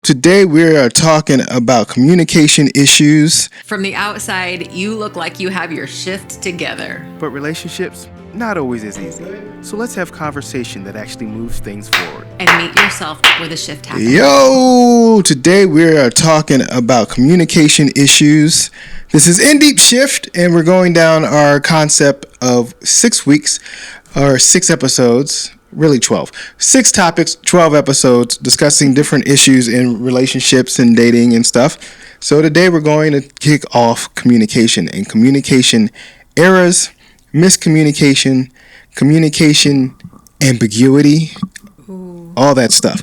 Today we are talking about communication issues. From the outside, you look like you have your shift together. But relationships, not always as easy. So let's have conversation that actually moves things forward. And meet yourself where the shift happens. Yo! Today we are talking about communication issues. This is In Deep Shift, and we're going down our concept of 6 weeks, or 6 episodes. Really 12. 6 topics, 12 episodes discussing different issues in relationships and dating and stuff. So today we're going to kick off communication and communication errors, miscommunication, communication ambiguity, all that stuff,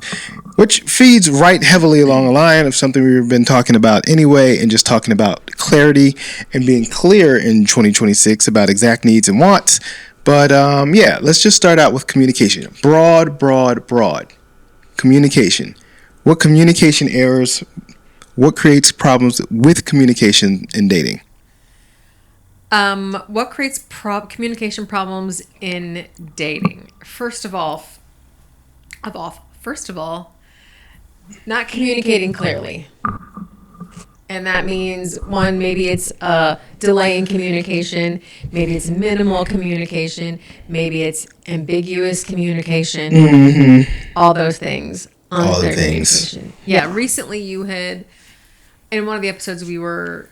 which feeds right heavily along the line of something we've been talking about anyway, and just talking about clarity and being clear in 2026 about exact needs and wants. But let's just start out with communication. Broad. Communication. What communication errors, what creates problems with communication in dating? What creates communication problems in dating? First of all, not communicating clearly. And that means, one, maybe it's a delay in communication, maybe it's minimal communication, maybe it's ambiguous communication, all those things. All the things. Yeah, recently you had, in one of the episodes we were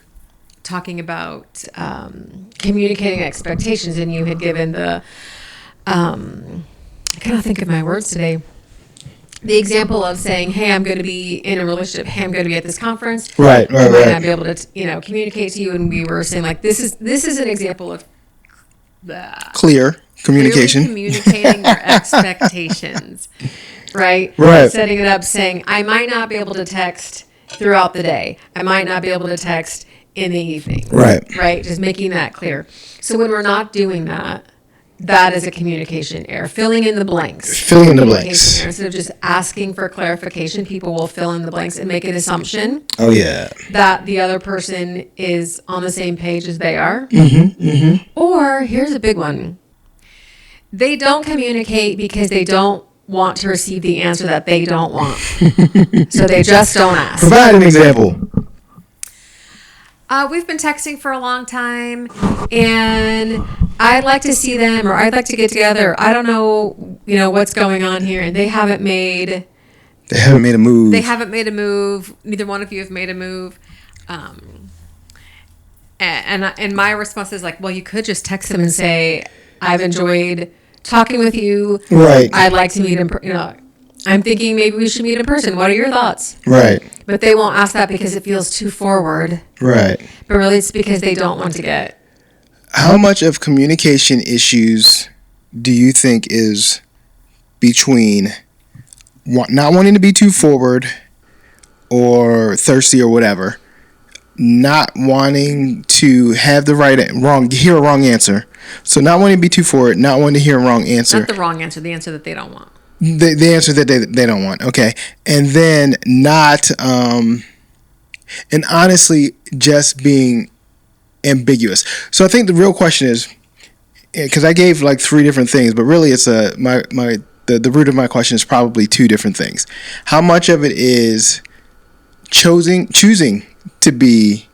talking about communicating expectations, and you had given the, I cannot think of my words today, the example of saying, hey, I'm going to be in a relationship. Hey, I'm going to be at this conference. Right. I might not be able to, communicate to you. And we were saying, like, this is an example of Clear communication. Clearly communicating your expectations, right? Right. Setting it up, saying, I might not be able to text throughout the day. I might not be able to text in the evening. Right. Right. Just making that clear. So when we're not doing that, that is a communication error. Filling in the blanks. Instead of just asking for clarification, people will fill in the blanks and make an assumption. Oh, yeah. That the other person is on the same page as they are. Or, here's a big one. They don't communicate because they don't want to receive the answer that they don't want. So they just don't ask. Provide an example. We've been texting for a long time, and I'd like to see them, or I'd like to get together. I don't know, what's going on here, and they haven't made a move. Neither one of you have made a move. And my response is like, well, you could just text them and say, I've enjoyed talking with you. Right. I'd like to meet in I'm thinking maybe we should meet in person. What are your thoughts? Right. But they won't ask that because it feels too forward. Right. But really it's because they don't want to get. How much of communication issues do you think is between not wanting to be too forward or thirsty or whatever, not wanting to have the hear a wrong answer? So not wanting to be too forward, not wanting to hear a wrong answer. Not the wrong answer, the answer that they don't want. The answer that they don't want. Okay. And then not, and honestly, just being ambiguous. So I think the real question is, because I gave like 3 different things, but really it's the root of my question is probably 2 different things. How much of it is choosing to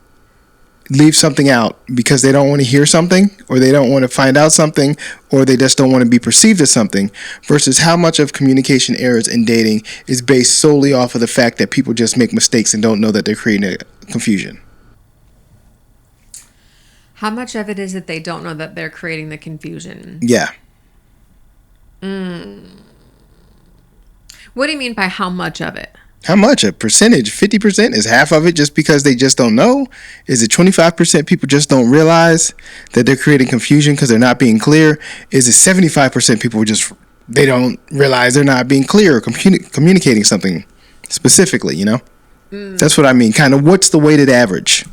leave something out because they don't want to hear something, or they don't want to find out something, or they just don't want to be perceived as something, versus how much of communication errors in dating is based solely off of the fact that people just make mistakes and don't know that they're creating a confusion. How much of it is that they don't know that they're creating the confusion? Yeah. What do you mean by how much of it? How much? A percentage? 50% is half of it just because they just don't know? Is it 25% people just don't realize that they're creating confusion because they're not being clear? Is it 75% people they don't realize they're not being clear or communicating something specifically, That's what I mean. Kind of what's the weighted average?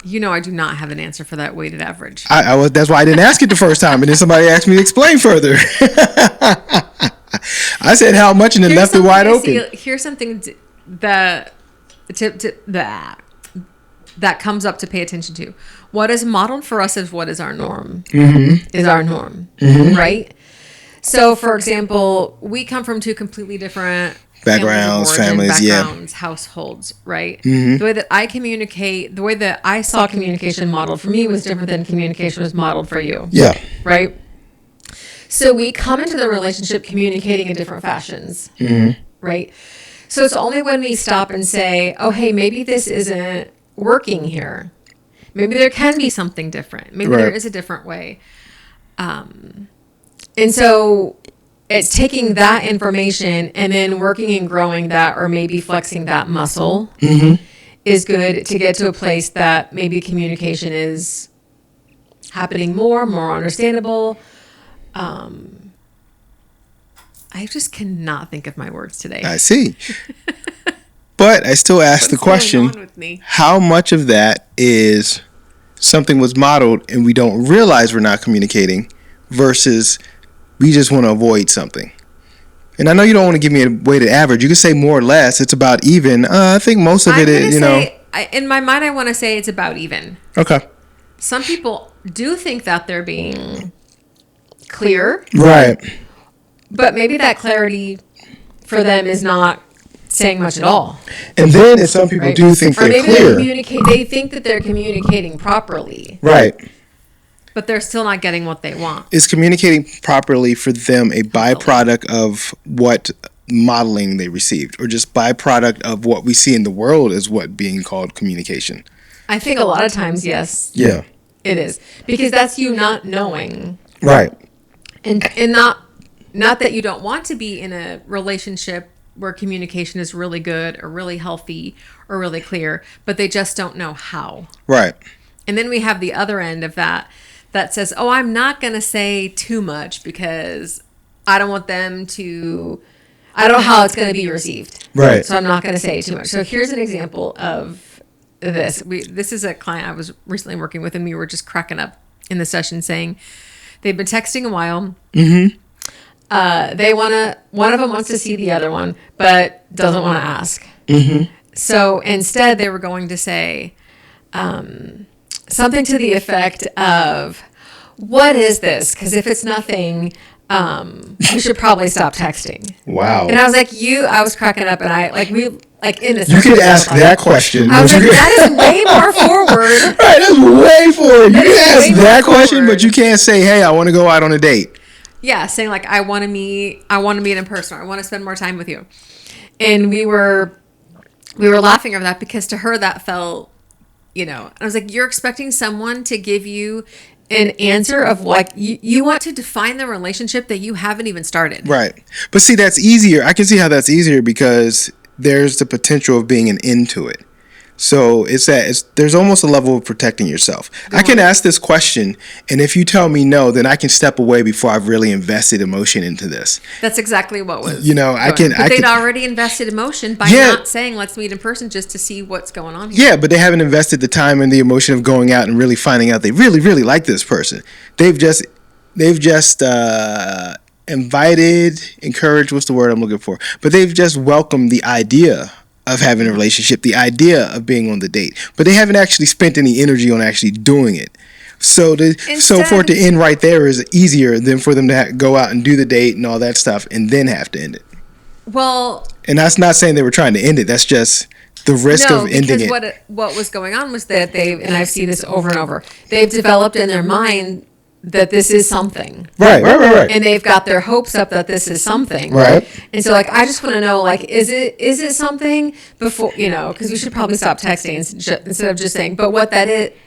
I do not have an answer for that weighted average. That's why I didn't ask it the first time, and then somebody asked me to explain further. I said how much and then left it wide open. Here's something that comes up to pay attention to. What is modeled for us is what is our norm. Is our norm, right? So, for example, we come from 2 completely different backgrounds, families, backgrounds, households, right? The way that I communicate, the way that I saw communication modeled for me was different than communication was modeled for you. Yeah. Right? So we come into the relationship communicating in different fashions, right? So it's only when we stop and say, oh, hey, maybe this isn't working here. Maybe there can be something different. Maybe there is a different way. And so it's taking that information and then working and growing that, or maybe flexing that muscle is good to get to a place that maybe communication is happening more understandable. I just cannot think of my words today. I see. But I still ask the question, how much of that is something was modeled and we don't realize we're not communicating versus we just want to avoid something? And I know you don't want to give me a weighted average. You can say more or less. It's about even. I think most of it is, in my mind, I want to say it's about even. Okay. Some people do think that they're being clear. Right. But maybe that clarity for them is not saying much at all. And then if some people do think they're clear. They think that they're communicating properly. Right. But they're still not getting what they want. Is communicating properly for them a byproduct of what modeling they received, or just byproduct of what we see in the world as what being called communication? I think a lot of times, yes. Yeah. It is. Because that's you not knowing. Right. And not that you don't want to be in a relationship where communication is really good or really healthy or really clear, but they just don't know how. Right. And then we have the other end of that says, oh, I'm not going to say too much because I don't want them to, I don't know how it's going to be received. Right. So I'm not going to say too much. So here's an example of this. This is a client I was recently working with, and we were just cracking up in the session saying they've been texting a while. Mm-hmm. One of them wants to see the other one, but doesn't want to ask. Mm-hmm. So instead they were going to say something to the effect of, what is this? Because if it's nothing, we should probably stop texting. Wow. And I was like, I was cracking up, and in this. You could ask that question. I was like, that is way more forward. Right, that's way forward. You can ask that question, but you can't say, hey, I want to go out on a date. Yeah, saying like, I want to meet in person, or I want to spend more time with you. And we were laughing over that because to her that felt, I was like, you're expecting someone to give you an answer of what you want to define the relationship that you haven't even started. Right. But see, that's easier. I can see how that's easier because there's the potential of being an end to it. So there's almost a level of protecting yourself. I can ask this question, and if you tell me no, then I can step away before I've really invested emotion into this. That's exactly what was. They'd already invested emotion by not saying let's meet in person just to see what's going on here. Yeah, but they haven't invested the time and the emotion of going out and really finding out they really, really like this person. They've just invited, encouraged. What's the word I'm looking for? But they've just welcomed the idea of having a relationship, the idea of being on the date, but they haven't actually spent any energy on actually doing it. So for it to end right there is easier than for them to go out and do the date and all that stuff and then have to end it. Well, and that's not saying they were trying to end it. That's just the risk of ending it. Because what was going on was that and I've seen this over and over, they've developed in their mind that this is something. Right. And they've got their hopes up that this is something. Right. And so, I just want to know, is it something before, because we should probably stop texting instead of just saying, but what it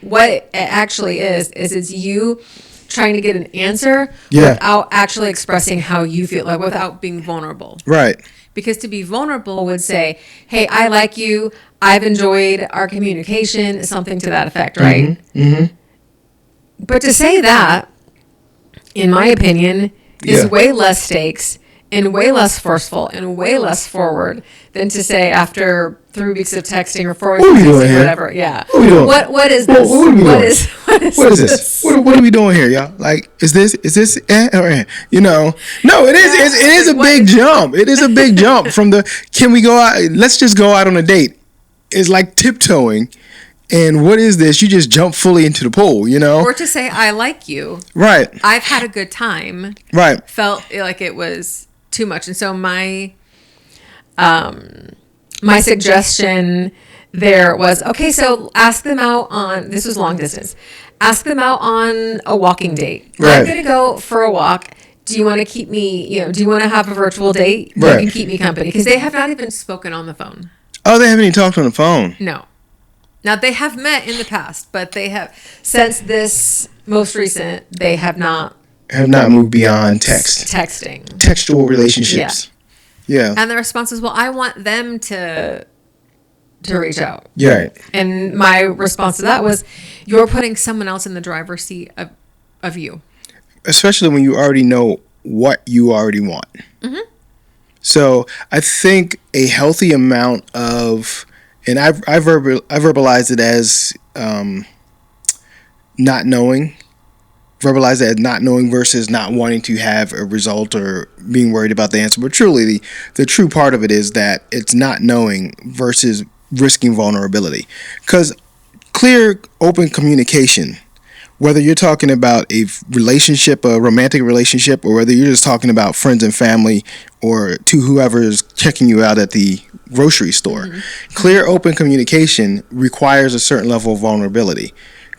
actually is it's you trying to get an answer without actually expressing how you feel, without being vulnerable. Right. Because to be vulnerable would say, hey, I like you, I've enjoyed our communication, something to that effect, right? Mm-hmm. But to say that, in my opinion, is way less stakes and way less forceful and way less forward than to say after 3 weeks of texting or 4 weeks of texting or whatever. Yeah. What is this? What is this? What are we doing here, y'all? Is this or No, it is a big jump. It is a big jump from can we go out? Let's just go out on a date. It's like tiptoeing. And what is this? You just jump fully into the pool, Or to say, I like you. Right. I've had a good time. Right. Felt like it was too much. And so my my suggestion there was, okay, so ask them out on, this was long distance, ask them out on a walking date. Right. I'm going to go for a walk. Do you want to keep me, do you want to have a virtual date? Right. You can keep me company. Because they have not even spoken on the phone. Oh, they haven't even talked on the phone. No. Now, they have met in the past, but they have, since this most recent, they have not Moved beyond texting. Textual relationships. Yeah. And the response is, well, I want them to reach out. Yeah. Right. And my response to that was, you're putting someone else in the driver's seat of you. Especially when you already know what you already want. Mm-hmm. So I think a healthy amount of, and I verbalize it as not knowing. Verbalize it as not knowing versus not wanting to have a result or being worried about the answer. But truly, the true part of it is that it's not knowing versus risking vulnerability. Because clear, open communication, whether you're talking about a relationship, a romantic relationship, or whether you're just talking about friends and family or to whoever is checking you out at the grocery store, clear, open communication requires a certain level of vulnerability.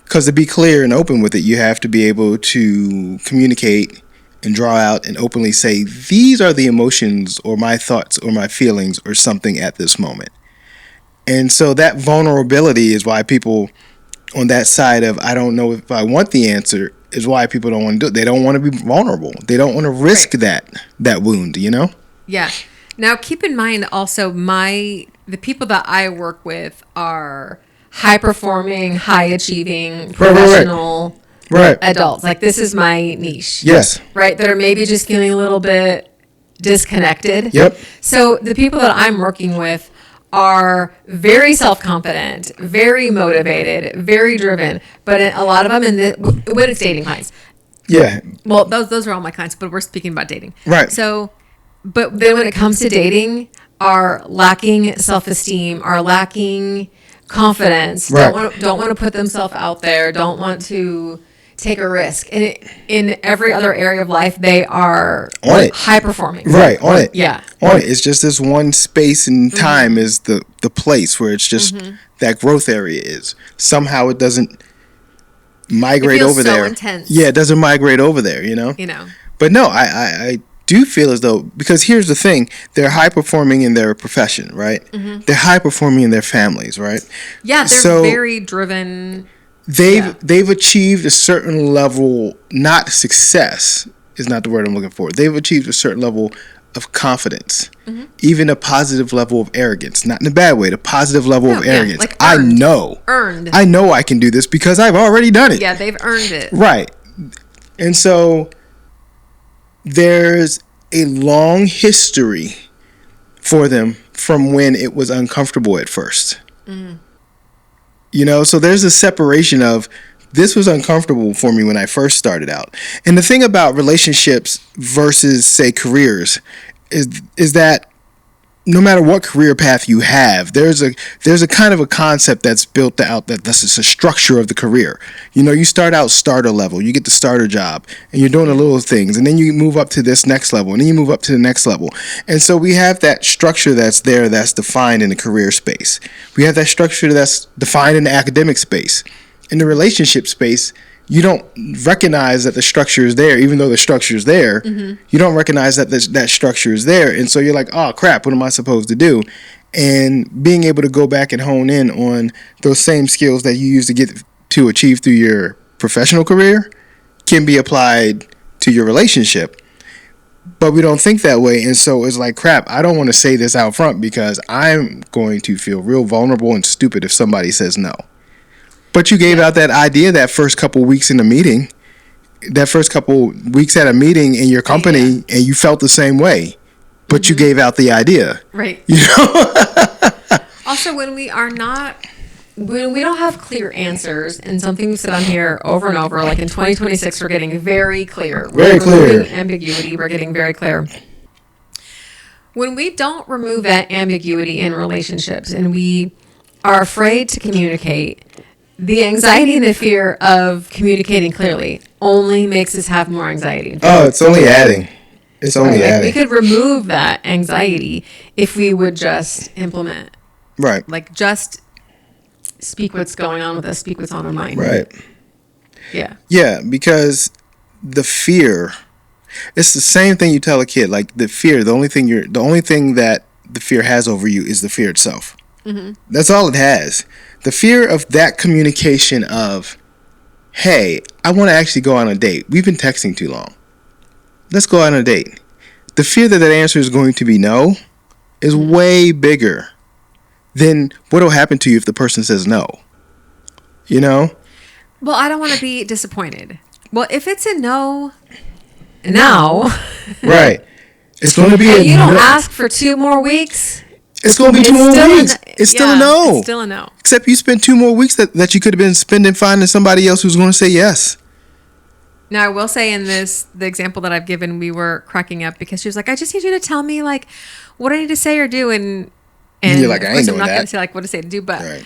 Because to be clear and open with it, you have to be able to communicate and draw out and openly say, these are the emotions or my thoughts or my feelings or something at this moment. And so that vulnerability is why people on that side of, I don't know if I want the answer, is why people don't want to do it. They don't want to be vulnerable. They don't want to risk that wound, Yeah. Now, keep in mind also, the people that I work with are high-performing, high-achieving, professional adults. Like, this is my niche. Yes. Right? That are maybe just feeling a little bit disconnected. Yep. So the people that I'm working with are very self-confident, very motivated, very driven, but a lot of them when it's dating clients. Yeah. Well, those are all my clients, but we're speaking about dating. Right. So, but then when it comes to dating, are lacking self-esteem, are lacking confidence, right. don't want to put themselves out there, don't want to take a risk. And in every other area of life, they are high performing. Right, on it. Yeah. On it. It's just this one space and time is the place where it's just that growth area is. Somehow it doesn't migrate it feels over so there. Intense. Yeah, it doesn't migrate over there, But no, I do feel as though, because here's the thing, they're high performing in their profession, right? They're high performing in their families, right? Yeah, they're very driven. They've achieved a certain level, not success is not the word I'm looking for. They've achieved a certain level of confidence, even a positive level of arrogance, not in a bad way, the positive level of arrogance. Like I know I can do this because I've already done it. Yeah, they've earned it. Right. And so there's a long history for them from when it was uncomfortable at first. So there's a separation of, this was uncomfortable for me when I first started out. And the thing about relationships versus, say, careers is that no matter what career path you have, there's a kind of a concept that's built out that this is a structure of the career. You start out starter level, you get the starter job, and you're doing the little things, and then you move up to this next level, and then you move up to the next level. And so we have that structure that's there, that's defined in the career space. We have that structure that's defined in the academic space. In the relationship space, you don't recognize that the structure is there, even though the structure is there. You don't recognize that that structure is there. And so you're like, oh, crap, what am I supposed to do? And being able to go back and hone in on those same skills that you used to achieve through your professional career can be applied to your relationship. But we don't think that way. And so it's like, crap, I don't want to say this out front because I'm going to feel real vulnerable and stupid if somebody says no. But you gave out that idea that first couple weeks in the meeting, that first couple weeks at a meeting in your company, and you felt the same way. But you gave out the idea. Right. Also, when we don't have clear answers, and something we've said on here over and over, like in 2026, we're getting very clear. Very clear. Ambiguity, we're getting very clear. When we don't remove that ambiguity in relationships, and we are afraid to communicate, the anxiety and the fear of communicating clearly only makes us have more anxiety. Oh, it's only adding. It's only Like, adding. we could remove that anxiety if we would just implement. Right. Like, just speak what's going on with us, speak what's on our mind. Right. Yeah. Yeah, because the fear, it's the same thing you tell a kid. Like the fear, the only thing that the fear has over you is the fear itself. Mm-hmm. That's all it has. The fear of that communication of, hey, I want to actually go on a date. We've been texting too long. Let's go on a date. The fear that answer is going to be no is way bigger than what will happen to you if the person says no. You know? Well, I don't want to be disappointed. Well, if it's a no now, right. It's going to be and you don't ask for 2 more weeks, it's going to be 2 more weeks. It's still a no. It's still a no. Except you spent 2 more weeks that you could have been spending finding somebody else who's going to say yes. Now, I will say in the example that I've given, we were cracking up because she was like, I just need you to tell me, like, what I need to say or do. And you're like, I ain't I'm doing not that. going to say, like, what to say to do. But Right.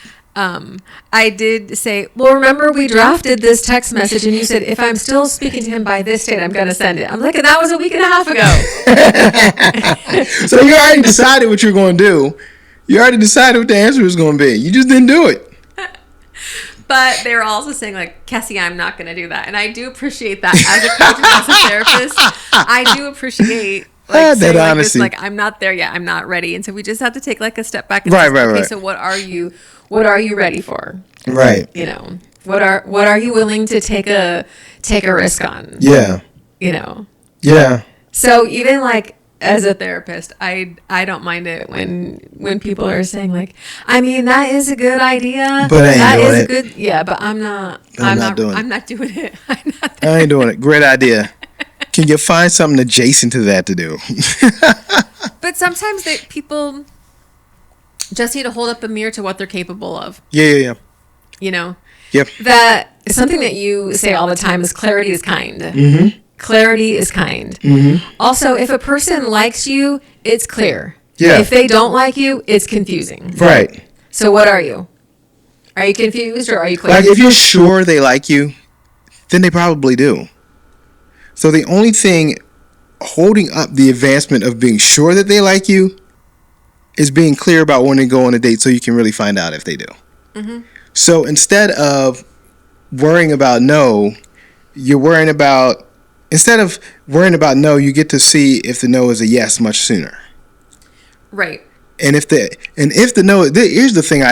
I did say, well, remember we drafted this text message and you said, if I'm still speaking to him by this date, I'm going to send it. I'm like, and that was a week and a half ago. So you already decided what you're going to do. You already decided what the answer is going to be. You just didn't do it. But they were also saying, like, Cassie, I'm not going to do that. And I do appreciate that as a coach and as a therapist. I do appreciate, like, saying, like, this, like, I'm not there yet. I'm not ready. And so we just have to take, like, a step back and say, okay, so what are you ready for? Right. You know, what are you willing to take a risk on? Yeah. You know? Yeah. So even, like, as a therapist, I don't mind it when people are saying, like, I mean, that is a good idea. But I ain't that doing is it. a good, yeah, but I'm not doing it. I ain't doing it. Great idea. Can you find something adjacent to that to do? But sometimes people just need to hold up a mirror to what they're capable of. Yeah. You know? Yep. That something that you say all the time is clarity is kind. Mm-hmm. Clarity is kind. Mm-hmm. Also, if a person likes you, it's clear. Yeah. If they don't like you, it's confusing. Right. So what are you? Are you confused or are you clear? Like, if you're sure they like you, then they probably do. So the only thing holding up the advancement of being sure that they like you is being clear about when they go on a date so you can really find out if they do. Mm-hmm. So instead of worrying about no, instead of worrying about no, you get to see if the no is a yes much sooner. Right. And if the no, here's the thing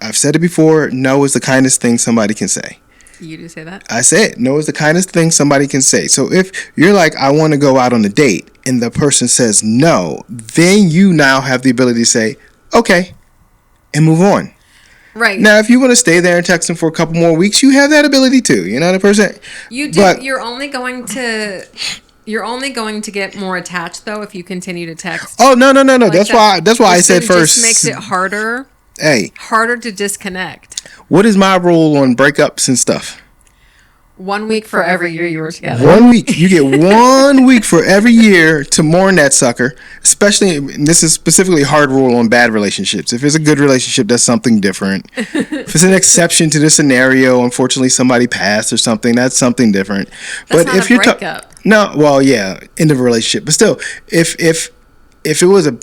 I've said it before, no is the kindest thing somebody can say. You do say that? I say it. No is the kindest thing somebody can say. So if you're like, I want to go out on a date, and the person says no, then you now have the ability to say, okay, and move on. Right. Now, if you want to stay there and text them for a couple more weeks, you have that ability too. You know the person. You do. But you're only going to get more attached though if you continue to text. Oh no! Like that's why I said first. Just makes it harder. Hey. Harder to disconnect. What is my rule on breakups and stuff? 1 week for every year you were together. 1 week. You get 1 week for every year to mourn that sucker. Especially, and this is specifically a hard rule on bad relationships. If it's a good relationship, that's something different. If it's an exception to the scenario, unfortunately somebody passed or something, that's something different. That's but not if a you're breakup. No, well, yeah, end of a relationship. But still, if it was a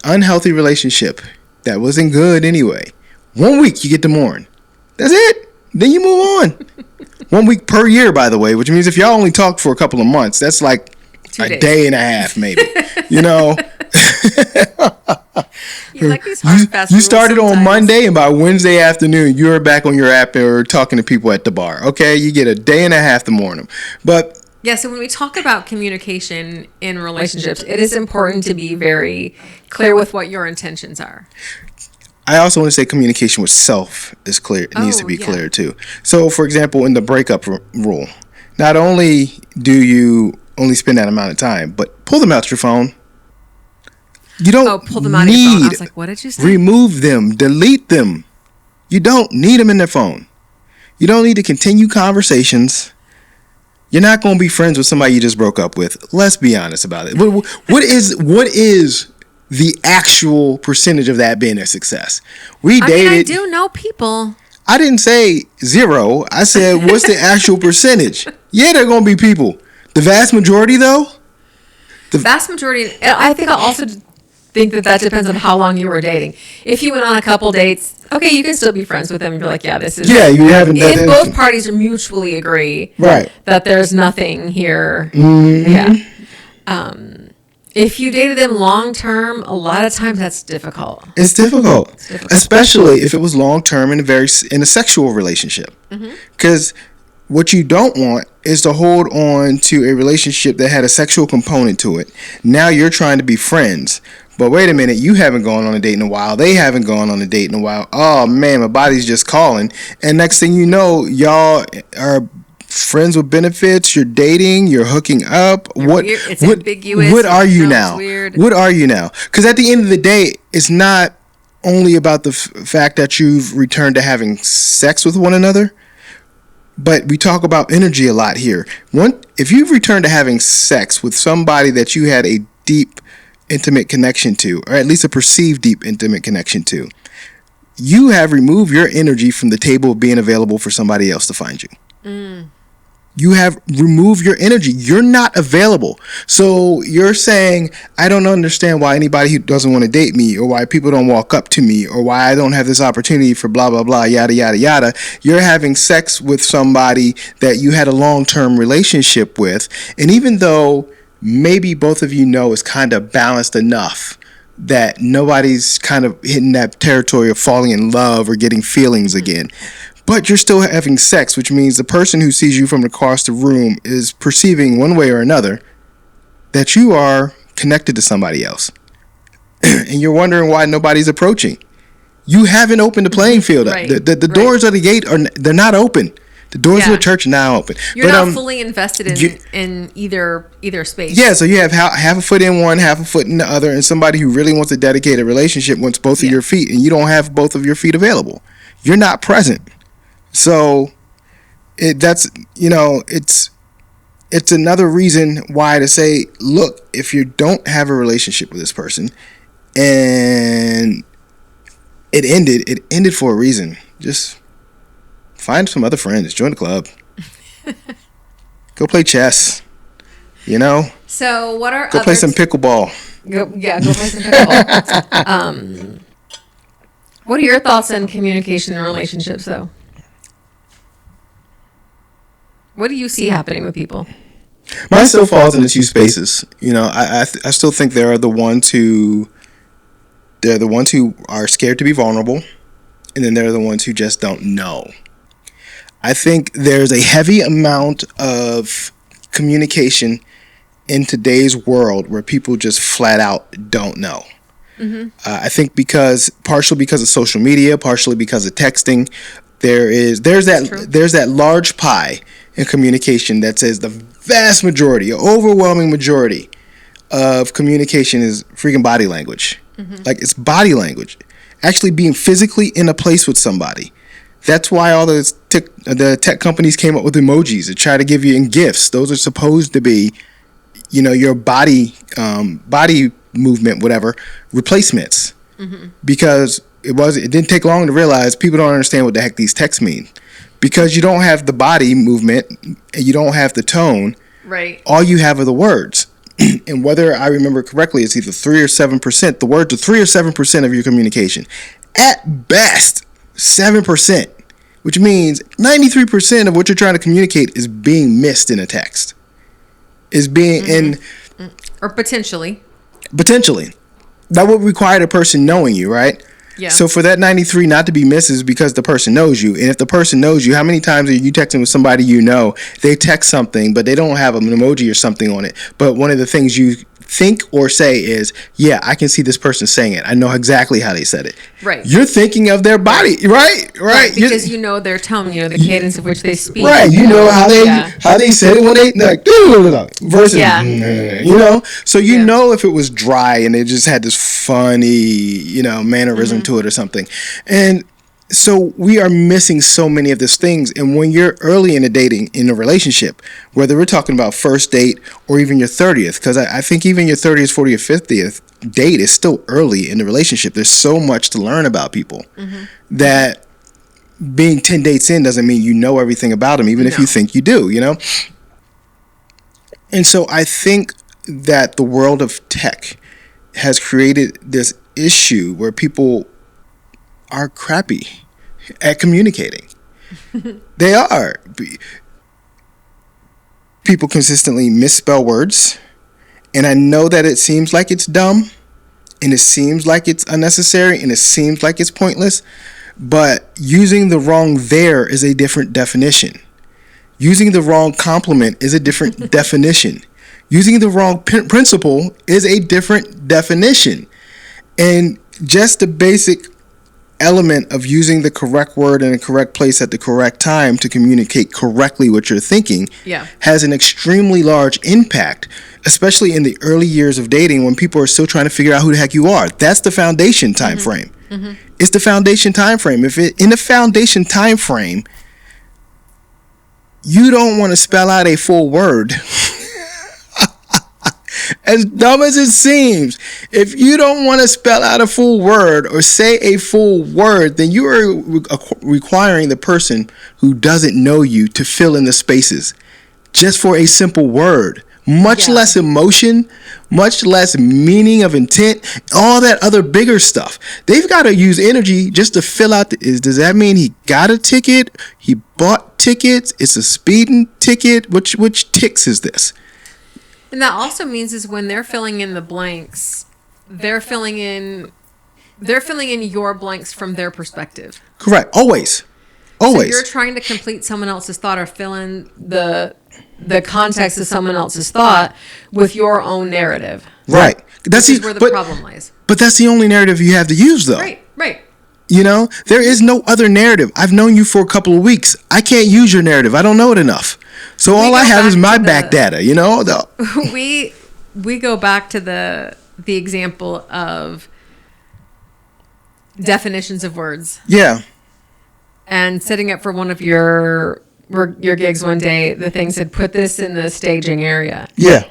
unhealthy relationship that wasn't good anyway, 1 week you get to mourn. That's it. Then you move on. 1 week per year, by the way, which means if y'all only talked for a couple of months, that's like 2 days. Day and a half, maybe. You know. You like these hard, fast You rules started sometimes. on Monday, and by Wednesday afternoon, you're back on your app or talking to people at the bar. Okay, you get a day and a half to mourn them. But yeah, so when we talk about communication in relationships, it is important to be very clear with what your intentions are. I also want to say communication with self is clear. It needs to be clear too. So, for example, in the breakup rule, not only do you only spend that amount of time, but pull them out your phone. You don't pull them out of your phone. I was like, what did you say? Remove them, delete them. You don't need them in their phone. You don't need to continue conversations. You're not going to be friends with somebody you just broke up with. Let's be honest about it. What is the actual percentage of that being a success? I do know people. I didn't say 0. I said, what's the actual percentage? Yeah, there are going to be people The vast majority, though? The vast majority, I think I also think that depends on how long you were dating. If you went on a couple dates, okay, you can still be friends with them and be like, yeah, this is... Yeah, you haven't... If both parties mutually agree that there's nothing here. Mm-hmm. Yeah. If you dated them long term, a lot of times that's difficult. It's difficult. Especially if it was long term in a sexual relationship. Because what you don't want is to hold on to a relationship that had a sexual component to it. Now you're trying to be friends. But wait a minute, you haven't gone on a date in a while. They haven't gone on a date in a while. Oh man, my body's just calling. And next thing you know, y'all are friends with benefits. You're dating. You're hooking up. It's ambiguous. What are you now? Weird. What are you now? Because at the end of the day, it's not only about the fact that you've returned to having sex with one another, but we talk about energy a lot here. If you've returned to having sex with somebody that you had a deep, intimate connection to, or at least a perceived deep, intimate connection to, you have removed your energy from the table of being available for somebody else to find you. You have removed your energy. You're not available. So you're saying, I don't understand why anybody who doesn't want to date me, or why people don't walk up to me, or why I don't have this opportunity for blah, blah, blah, yada, yada, yada. You're having sex with somebody that you had a long-term relationship with. And even though maybe both of you know is kind of balanced enough that nobody's kind of hitting that territory of falling in love or getting feelings again, but you're still having sex, which means the person who sees you from across the room is perceiving one way or another that you are connected to somebody else. And you're wondering why nobody's approaching. You haven't opened the playing field. Right. The doors of the gate they're not open. The doors of the church are now open. You're not fully invested in either space. Yeah, so you have half a foot in one, half a foot in the other, and somebody who really wants a dedicated relationship wants both of your feet, and you don't have both of your feet available. You're not present. So it's another reason why to say, look, if you don't have a relationship with this person and it ended for a reason, just find some other friends, join the club, go play chess, So what are go play some pickleball. Go play some pickleball. What are your thoughts on communication in relationships, though? What do you see happening with people? Mine still falls into two spaces. I still think there are the ones who are scared to be vulnerable, and then there are the ones who just don't know. I think there's a heavy amount of communication in today's world where people just flat out don't know. I think partially because of social media, partially because of texting, there's that large pie in communication that says the vast majority, overwhelming majority of communication is freaking body language. Like, it's body language. Actually being physically in a place with somebody. That's why all the tech companies came up with emojis to try to give you in gifts. Those are supposed to be, your body movement, whatever, replacements. Because it didn't take long to realize people don't understand what the heck these texts mean. Because you don't have the body movement and you don't have the tone. Right. All you have are the words. And whether I remember correctly, it's either 3 or 7%. The words are 3 or 7% of your communication. At best, 7%, which means 93% of what you're trying to communicate is being missed in a text. Is being in... Or potentially. That would require the person knowing you, right? Yeah. So for that 93 not to be missed is because the person knows you. And if the person knows you, how many times are you texting with somebody they text something, but they don't have an emoji or something on it. But one of the things you think or say is, yeah, I can see this person saying it. I know exactly how they said it. Right. You're thinking of their body, right? Because you know their tone, the cadence of which they speak. Right. You know how they said it when they like versus So you know if it was dry and it just had this funny, mannerism to it or something. And so we are missing so many of these things. And when you're early in a relationship, whether we're talking about first date or even your 30th, because I think even your 30th, 40th, 50th date is still early in the relationship. There's so much to learn about people that being 10 dates in doesn't mean you know everything about them, even if you think you do, And so I think that the world of tech has created this issue where people are crappy at communicating. They are. People consistently misspell words. And I know that it seems like it's dumb, and it seems like it's unnecessary, and it seems like it's pointless. But using the wrong there is a different definition. Using the wrong complement is a different definition. Using the wrong principle is a different definition. And just the basic element of using the correct word in the correct place at the correct time to communicate correctly what you're thinking has an extremely large impact, especially in the early years of dating when people are still trying to figure out who the heck you are. That's the foundation time frame. It's the foundation time frame. If it in the foundation time frame, you don't want to spell out a full word. As dumb as it seems, if you don't want to spell out a full word or say a full word, then you are requiring the person who doesn't know you to fill in the spaces just for a simple word. Much less emotion, much less meaning of intent, all that other bigger stuff. They've got to use energy just to fill out. Does that mean he got a ticket? He bought tickets? It's a speeding ticket? Which ticks is this? And that also means is when they're filling in the blanks, they're filling in your blanks from their perspective. Correct. Always. So you're trying to complete someone else's thought or fill in the context of someone else's thought with your own narrative. Right. That's where the problem lies. But that's the only narrative you have to use, though. Right. You know, there is no other narrative. I've known you for a couple of weeks. I can't use your narrative. I don't know it enough. So all I have is my back data, you know? We go back to the example of definitions of words. Yeah. And setting up for one of your gigs one day, the thing said, put this in the staging area. Yeah.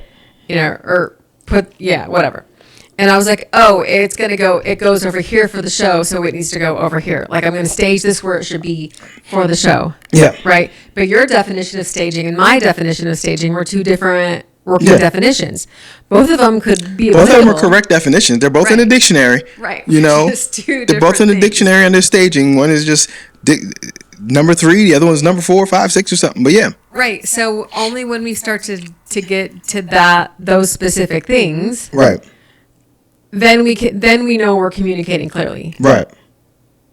You know, or whatever. And I was like, oh, it goes over here for the show, so it needs to go over here. Like, I'm going to stage this where it should be for the show. Yeah. Right? But your definition of staging and my definition of staging were two different working definitions. Both of them could be Both of them are correct definitions. They're both in the dictionary. Right. You know, they're both in the dictionary under staging. One is just number 3, the other one's number 4, 5, 6 or something. But yeah. Right. So only when we start to get to those specific things. Right. Then we know we're communicating clearly. Right.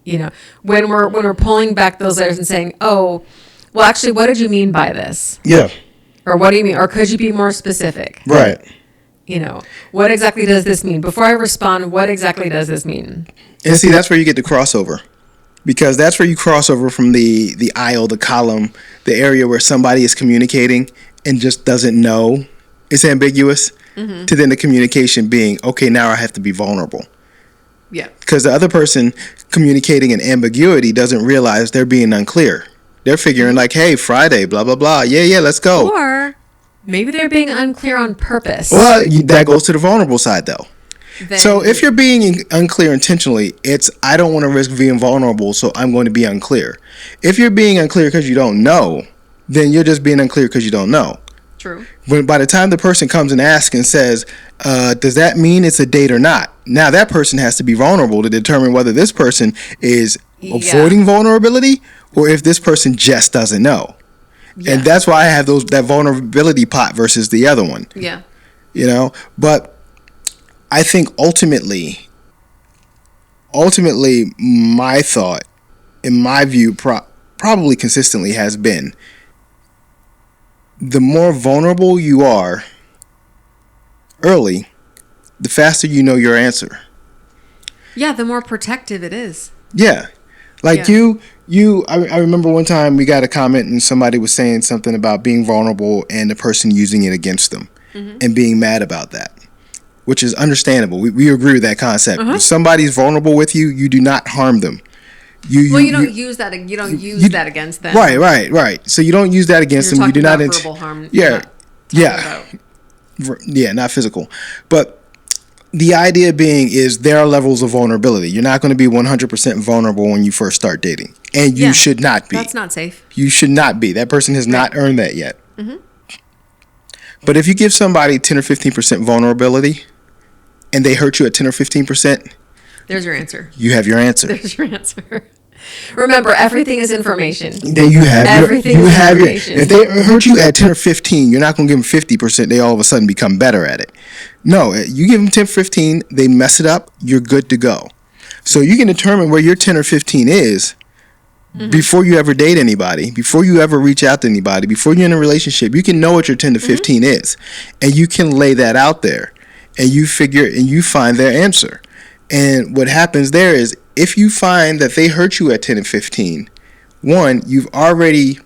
You know, when we're pulling back those letters and saying, "Oh, well, actually, what did you mean by this?" Yeah. Or what do you mean? Or could you be more specific? Right. You know, what exactly does this mean? Before I respond, what exactly does this mean? And see, that's where you get the crossover. Because that's where you cross over from the aisle, the column, the area where somebody is communicating and just doesn't know. It's ambiguous. To then the communication being, okay, now I have to be vulnerable. Yeah. Because the other person communicating in ambiguity doesn't realize they're being unclear. They're figuring like, hey, Friday, blah, blah, blah. Yeah, let's go. Or maybe they're being unclear on purpose. Well, that goes to the vulnerable side, though. So if you're being unclear intentionally, it's I don't want to risk being vulnerable, so I'm going to be unclear. If you're being unclear because you don't know, then you're just being unclear because you don't know. True. When by the time the person comes and asks and says, does that mean it's a date or not? Now that person has to be vulnerable to determine whether this person is avoiding vulnerability or if this person just doesn't know. Yeah. And that's why I have that vulnerability pot versus the other one. Yeah. You know, but I think ultimately my thought, in my view, probably consistently has been the more vulnerable you are early, the faster you know your answer. Yeah, the more protective it is. Yeah. Like I remember one time we got a comment and somebody was saying something about being vulnerable and the person using it against them and being mad about that, which is understandable. We agree with that concept. If somebody's vulnerable with you, you do not harm them. You don't use that against them. Right. So you don't use that against them. You do not verbal harm. Yeah. Not physical. But the idea being is there are levels of vulnerability. You're not going to be 100% vulnerable when you first start dating, and you should not be. That's not safe. You should not be. That person has not earned that yet. But if you give somebody 10 or 15% vulnerability and they hurt you at 10 or 15%, there's your answer. You have your answer. There's your answer. Remember, everything is information. Then you have everything you is have information. If they hurt you at 10 or 15, you're not going to give them 50%. They all of a sudden become better at it. No, you give them 10 or 15, they mess it up, you're good to go. So you can determine where your 10 or 15 is before you ever date anybody, before you ever reach out to anybody, before you're in a relationship. You can know what your 10 to 15 is, and you can lay that out there, and you figure and you find their answer. And what happens there is, if you find that they hurt you at 10 and 15, one, you've already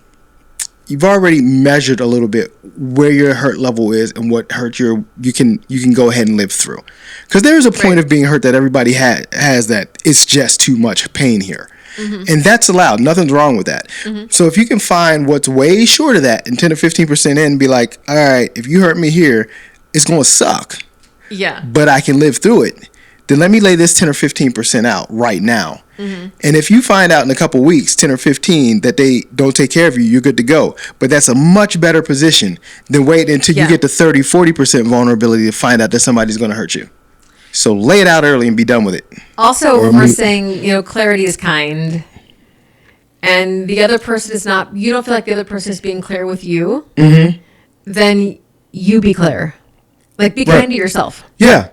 measured a little bit where your hurt level is and what hurt you can go ahead and live through. Because there is a point of being hurt that everybody has, that it's just too much pain here. And that's allowed. Nothing's wrong with that. So if you can find what's way short of that and 10 to 15% in and be like, all right, if you hurt me here, it's going to suck. Yeah. But I can live through it. Then let me lay this 10 or 15% out right now. And if you find out in a couple weeks, 10 or 15, that they don't take care of you, you're good to go. But that's a much better position than wait until you get to 30, 40% vulnerability to find out that somebody's going to hurt you. So lay it out early and be done with it. Also, we're saying, clarity is kind. And the other person is not, you don't feel like the other person is being clear with you, then you be clear. Like, be kind to yourself. Yeah.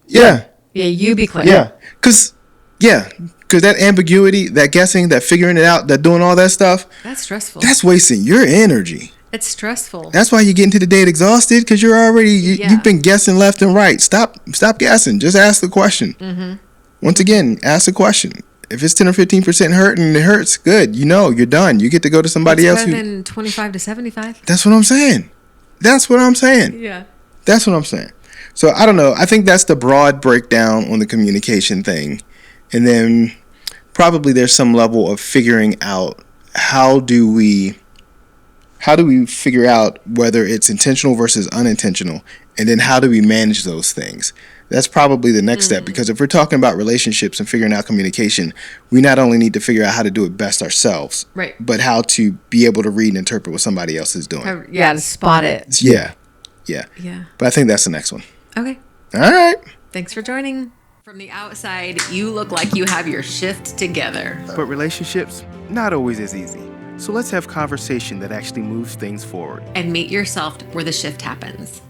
Yeah, you be clear. Yeah. Because that ambiguity, that guessing, that figuring it out, that doing all that stuff, that's stressful. That's wasting your energy. It's stressful. That's why you get into the date exhausted, because you're already, you've been guessing left and right. Stop guessing. Just ask the question. Once again, ask the question. If it's 10 or 15% hurt and it hurts, good. You're done. You get to go to somebody else. Better than 25 to 75. That's what I'm saying. Yeah. That's what I'm saying. So I don't know. I think that's the broad breakdown on the communication thing. And then probably there's some level of figuring out how do we figure out whether it's intentional versus unintentional, and then how do we manage those things. That's probably the next step, because if we're talking about relationships and figuring out communication, we not only need to figure out how to do it best ourselves, right, but how to be able to read and interpret what somebody else is doing. To spot it. Yeah. But I think that's the next one. Okay. All right. Thanks for joining. From the outside, you look like you have your shift together. But relationships, not always as easy. So let's have conversation that actually moves things forward. And meet yourself where the shift happens.